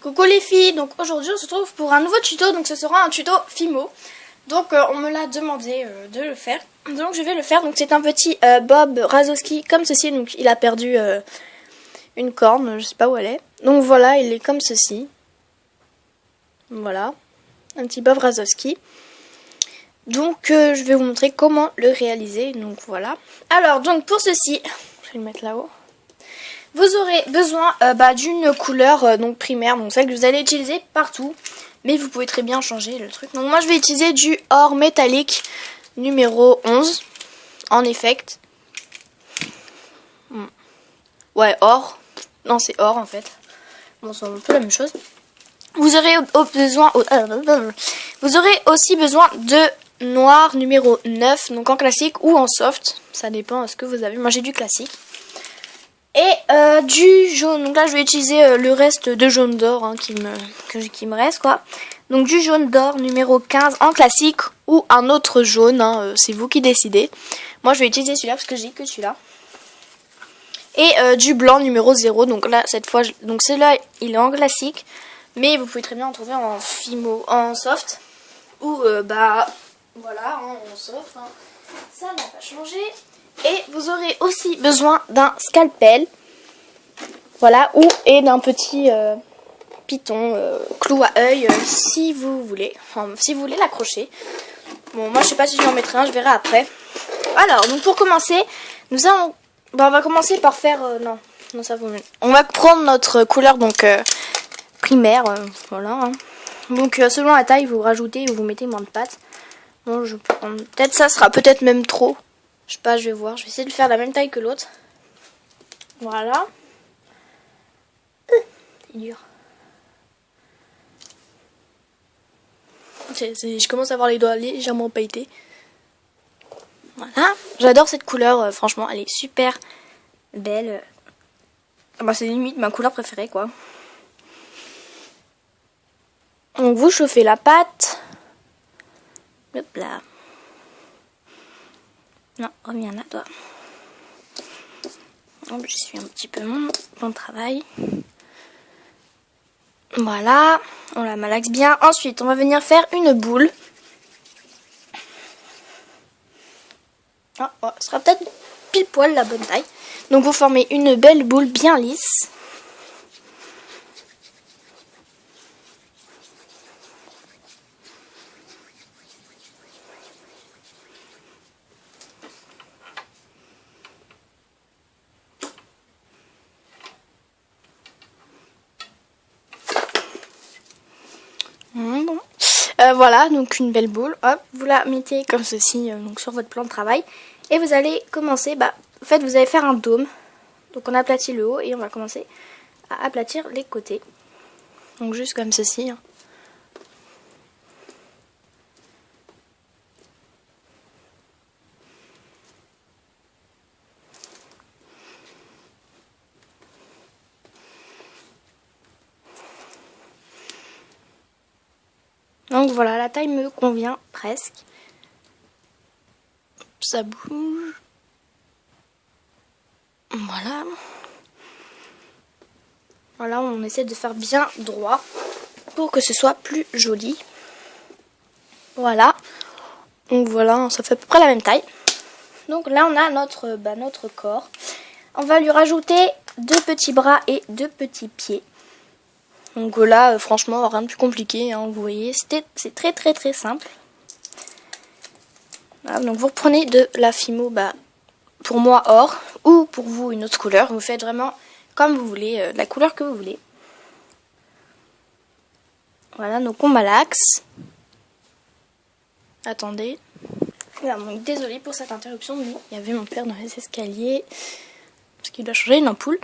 Coucou les filles, donc aujourd'hui on se retrouve pour un nouveau tuto, donc ce sera un tuto Fimo. Donc on me l'a demandé de le faire, donc je vais le faire. Donc c'est un petit Bob Razowski comme ceci, donc il a perdu une corne, je sais pas où elle est. Donc voilà, il est comme ceci. Voilà, un petit Bob Razowski. Donc je vais vous montrer comment le réaliser, donc voilà. Alors donc pour ceci, je vais le mettre là-haut. Vous aurez besoin d'une couleur donc primaire, donc celle que vous allez utiliser partout. Mais vous pouvez très bien changer le truc. Donc moi je vais utiliser du or métallique numéro 11 en effect. Ouais, or. Non, c'est or en fait. Bon, c'est un peu la même chose. Vous aurez aussi besoin de noir numéro 9, donc en classique ou en soft. Ça dépend de ce que vous avez. Moi j'ai du classique. Et du jaune, donc là je vais utiliser le reste de jaune d'or hein, qui me reste quoi. Donc du jaune d'or numéro 15 en classique ou un autre jaune, hein, c'est vous qui décidez. Moi je vais utiliser celui-là parce que j'ai que celui-là. Et du blanc numéro 0, donc là cette fois, donc celui-là il est en classique. Mais vous pouvez très bien en trouver en Fimo, en soft. Ou voilà, hein, en soft, hein. Ça n'a pas changé. Et vous aurez aussi besoin d'un scalpel, voilà, et d'un petit piton, clou à œil, si vous voulez, enfin, si vous voulez l'accrocher. Bon, moi je sais pas si je vais en mettre un, je verrai après. Alors, donc pour commencer, nous allons, on va commencer par faire, non, ça vaut mieux. On va prendre notre couleur donc primaire, voilà. Hein. Donc selon la taille, vous rajoutez ou vous mettez moins de pâte. Bon, je peux prendre, peut-être ça sera peut-être même trop. Je sais pas, je vais voir. Je vais essayer de faire de la même taille que l'autre. Voilà. C'est dur. Je commence à avoir les doigts légèrement pailletés. Voilà. J'adore cette couleur. Franchement, elle est super belle. Bah, c'est limite ma couleur préférée, quoi. Donc, vous chauffez la pâte. Hop là. Non, reviens là, toi. Hop, je suis un petit peu mon travail. Voilà, on la malaxe bien. Ensuite, on va venir faire une boule. Oh, ce sera peut-être pile poil la bonne taille. Donc, vous formez une belle boule bien lisse. Bon. Voilà, donc une belle boule. Hop, vous la mettez comme ceci donc sur votre plan de travail. Et vous allez commencer, en fait, vous allez faire un dôme. Donc on aplatit le haut et on va commencer à aplatir les côtés. Donc juste comme ceci. Hein. Donc voilà, la taille me convient presque. Ça bouge. Voilà. Voilà, on essaie de faire bien droit pour que ce soit plus joli. Voilà. Donc voilà, ça fait à peu près la même taille. Donc là, on a notre corps. On va lui rajouter 2 petits bras et 2 petits pieds. Donc là, franchement, rien de plus compliqué, hein, vous voyez, c'est très très très simple. Voilà, donc vous reprenez de la Fimo, pour moi or, ou pour vous une autre couleur. Vous faites vraiment comme vous voulez, la couleur que vous voulez. Voilà, donc on malaxe. Attendez. Voilà, donc, désolée pour cette interruption, mais il y avait mon père dans les escaliers, parce qu'il doit changer une ampoule.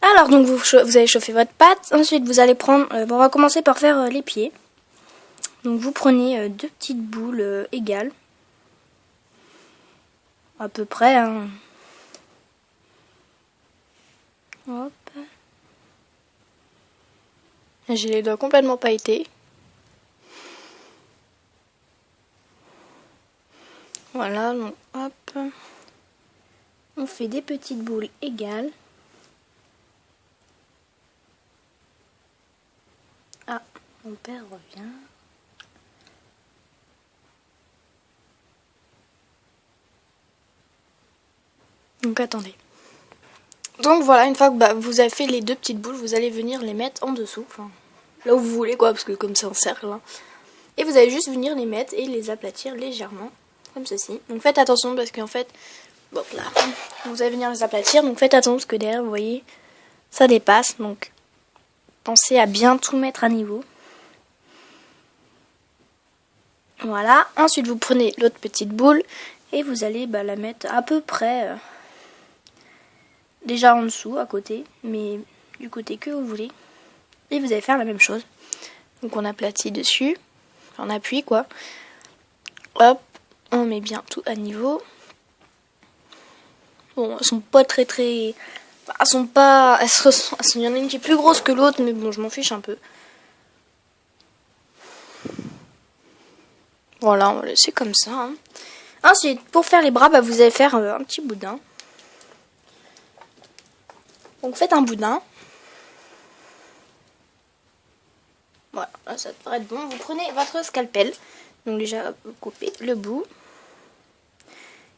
Alors, donc vous allez chauffer votre pâte. Ensuite, vous allez prendre... on va commencer par faire les pieds. Donc, vous prenez 2 petites boules égales. À peu près. Hein. Hop. J'ai les doigts complètement pailletés. Voilà, donc hop. On fait des petites boules égales. Mon père revient. Donc attendez. Donc voilà, une fois que vous avez fait les deux petites boules, vous allez venir les mettre en dessous. Enfin, là où vous voulez quoi, parce que comme c'est en cercle. Hein. Et vous allez juste venir les mettre et les aplatir légèrement. Comme ceci. Donc faites attention parce qu'en fait, bon, là, vous allez venir les aplatir. Donc faites attention parce que derrière, vous voyez, ça dépasse. Donc pensez à bien tout mettre à niveau. Voilà. Ensuite, vous prenez l'autre petite boule et vous allez la mettre à peu près déjà en dessous, à côté, mais du côté que vous voulez. Et vous allez faire la même chose. Donc on aplatit dessus, enfin, on appuie quoi. Hop, on met bien tout à niveau. Bon, elles sont pas très. Enfin, elles sont pas. Il y en a une qui est plus grosse que l'autre, mais bon, je m'en fiche un peu. Voilà, on va laisser comme ça. Hein. Ensuite, pour faire les bras, vous allez faire un petit boudin. Donc faites un boudin. Voilà, ça devrait être bon. Vous prenez votre scalpel. Donc déjà, vous coupez le bout.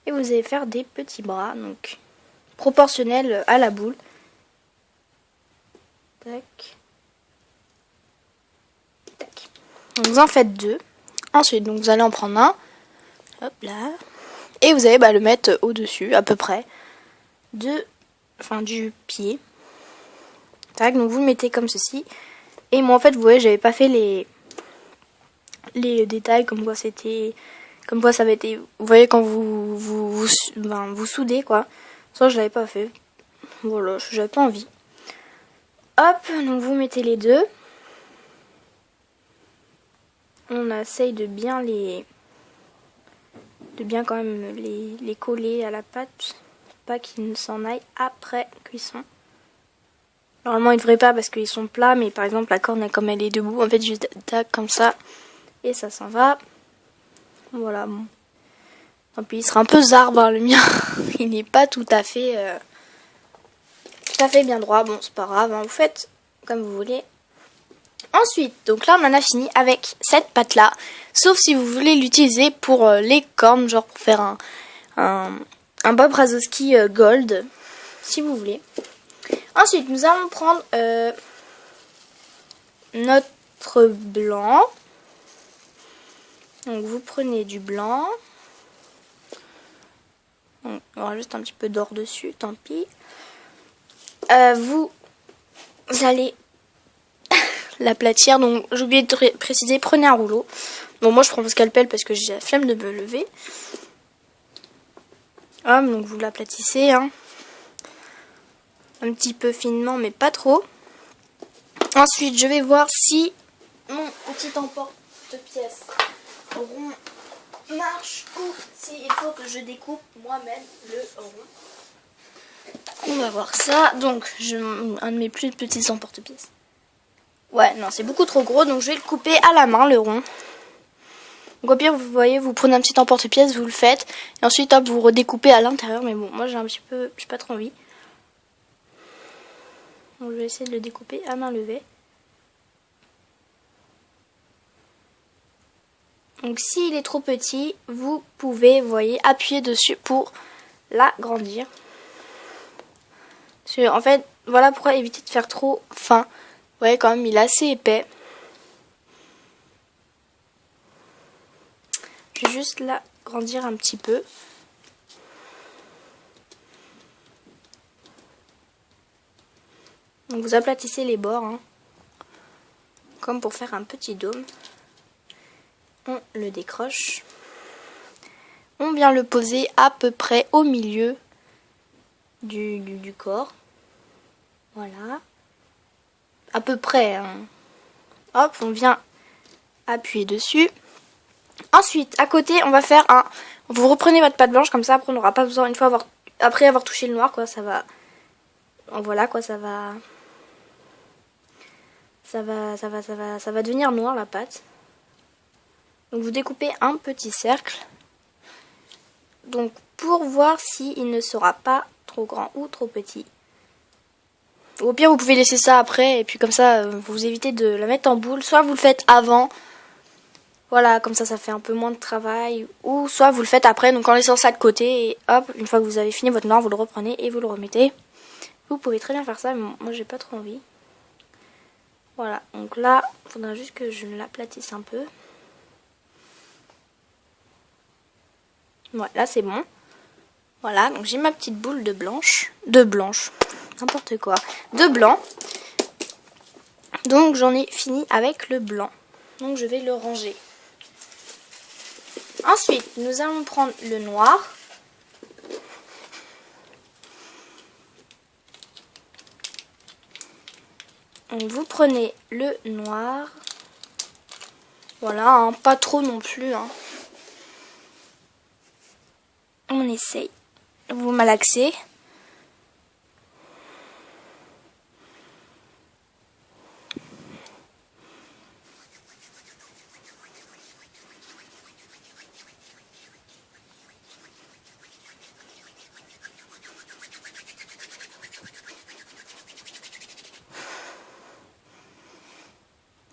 Et vous allez faire des petits bras, donc proportionnels à la boule. Tac. Tac. Donc vous en faites deux. Ensuite, donc vous allez en prendre un. Hop là. Et vous allez le mettre au-dessus, à peu près, du pied. Tac, donc vous le mettez comme ceci. Et moi, en fait, vous voyez, j'avais pas fait les détails, comme quoi c'était... Comme quoi ça avait été... Vous voyez, quand vous soudez, quoi. Ça, je l'avais pas fait. Voilà, j'avais pas envie. Hop, donc vous mettez les deux. On essaye de bien quand même les coller à la pâte. Pas qu'ils ne s'en aillent après cuisson. Normalement, ils ne devraient pas parce qu'ils sont plats, mais par exemple, la corne, comme elle est debout, en fait, juste tac, comme ça, et ça s'en va. Voilà, bon. Et puis, il sera un peu zarbe, hein, le mien. Il n'est pas tout à fait bien droit. Bon, c'est pas grave, hein, vous faites comme vous voulez. Ensuite, donc là, on en a fini avec cette pâte-là. Sauf si vous voulez l'utiliser pour les cornes, genre pour faire un Bob Razowski Gold, si vous voulez. Ensuite, nous allons prendre notre blanc. Donc, vous prenez du blanc. Donc, il y aura juste un petit peu d'or dessus, tant pis. Vous allez l'aplatir. Donc, j'ai oublié de préciser, prenez un rouleau. Bon, moi, je prends mon scalpel parce que j'ai la flemme de me lever. Hop, donc vous l'aplatissez, hein. Un petit peu finement, mais pas trop. Ensuite, je vais voir si mon petit emporte-pièce rond marche ou s'il faut que je découpe moi-même le rond. On va voir ça. Donc, un de mes plus petits emporte-pièces. Ouais, non, c'est beaucoup trop gros, donc je vais le couper à la main, le rond. Donc au pire, vous voyez, vous prenez un petit emporte-pièce, vous le faites. Et ensuite, hop, vous redécoupez à l'intérieur. Mais bon, moi, j'ai pas trop envie. Donc, je vais essayer de le découper à main levée. Donc s'il est trop petit, vous pouvez, vous voyez, appuyer dessus pour l'agrandir. En fait, voilà pourquoi éviter de faire trop fin. Vous voyez quand même, il est assez épais. Je vais juste l'agrandir un petit peu. Donc vous aplatissez les bords, hein, comme pour faire un petit dôme. On le décroche. On vient le poser à peu près au milieu du corps. Voilà. À peu près. Hein. Hop, on vient appuyer dessus. Ensuite, à côté, on va faire un... Vous reprenez votre pâte blanche, comme ça, après on n'aura pas besoin, une fois après avoir touché le noir, quoi, ça va... Voilà, quoi, ça va devenir noir, la pâte. Donc vous découpez un petit cercle. Donc pour voir s'il ne sera pas trop grand ou trop petit. Au pire, vous pouvez laisser ça après, et puis comme ça, vous évitez de la mettre en boule. Soit vous le faites avant, voilà, comme ça fait un peu moins de travail. Ou soit vous le faites après, donc en laissant ça de côté, et hop, une fois que vous avez fini votre noir, vous le reprenez et vous le remettez. Vous pouvez très bien faire ça, mais moi j'ai pas trop envie. Voilà, donc là, il faudra juste que je l'aplatisse un peu. Voilà, là c'est bon. Voilà, donc j'ai ma petite boule de blanche, n'importe quoi, de blanc. Donc j'en ai fini avec le blanc. Donc je vais le ranger. Ensuite, nous allons prendre le noir. Donc vous prenez le noir. Voilà, hein, pas trop non plus. Hein. On essaye. Vous malaxez.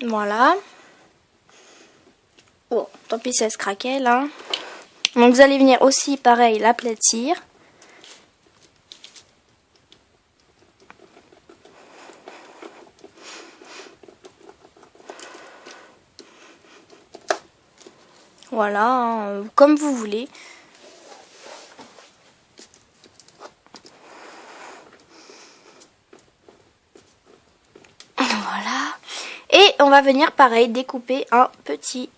Voilà. Bon, tant pis, ça se craquait là. Donc vous allez venir aussi, pareil, l'aplatir. Voilà, hein, comme vous voulez. Voilà. Et on va venir, pareil, découper un petit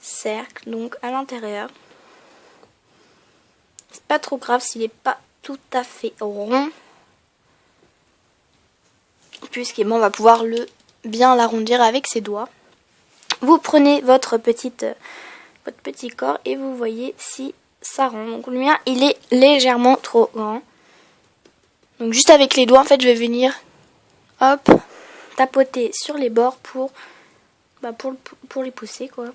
cercle, donc à l'intérieur. C'est pas trop grave s'il n'est pas tout à fait rond. Puisqu'on va pouvoir bien l'arrondir avec ses doigts. Vous prenez votre petit corps et vous voyez si ça rend. Donc le mien, il est légèrement trop grand. Donc juste avec les doigts, en fait, je vais venir, hop, tapoter sur les bords pour les pousser, quoi.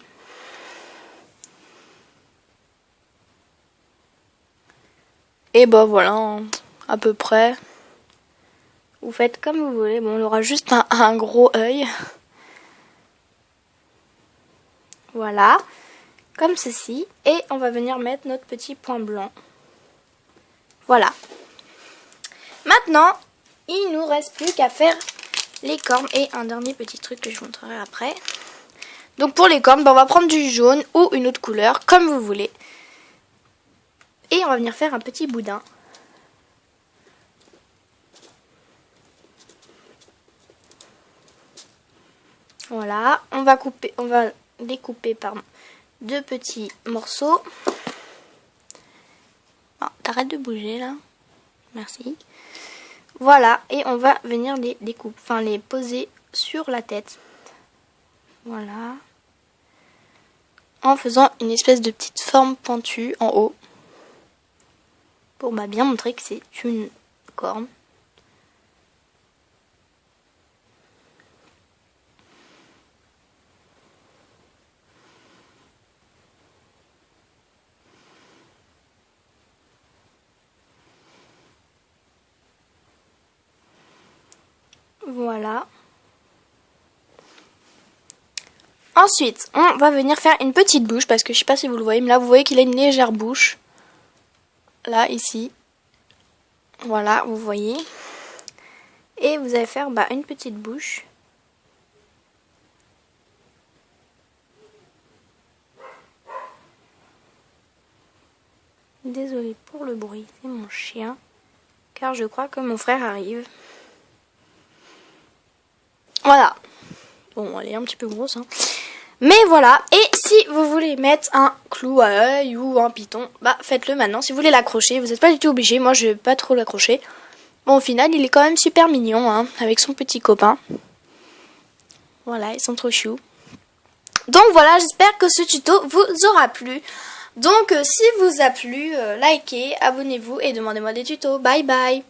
Et bah voilà, hein, à peu près. Vous faites comme vous voulez. Bon, on aura juste un gros œil. Voilà, comme ceci. Et on va venir mettre notre petit point blanc. Voilà. Maintenant, il nous reste plus qu'à faire les cornes. Et un dernier petit truc que je vous montrerai après. Donc pour les cornes, on va prendre du jaune ou une autre couleur, comme vous voulez. Et on va venir faire un petit boudin. Voilà, on va découper deux petits morceaux. Oh, t'arrêtes de bouger là. Merci. Voilà, et on va venir les poser sur la tête. Voilà. En faisant une espèce de petite forme pentue en haut. Pour bien montrer que c'est une corne. Voilà. Ensuite, on va venir faire une petite bouche parce que je sais pas si vous le voyez, mais là vous voyez qu'il a une légère bouche. Là, ici. Voilà, vous voyez. Et vous allez faire une petite bouche. Désolée pour le bruit, c'est mon chien. Car je crois que mon frère arrive. Voilà. Bon, elle est un petit peu grosse, hein. Mais voilà. Et si vous voulez mettre un clou à œil ou un python, faites-le maintenant. Si vous voulez l'accrocher, vous n'êtes pas du tout obligé. Moi, je vais pas trop l'accrocher. Bon, au final, il est quand même super mignon, hein, avec son petit copain. Voilà, ils sont trop choux. Donc voilà, j'espère que ce tuto vous aura plu. Donc, si vous a plu, likez, abonnez-vous et demandez-moi des tutos. Bye bye!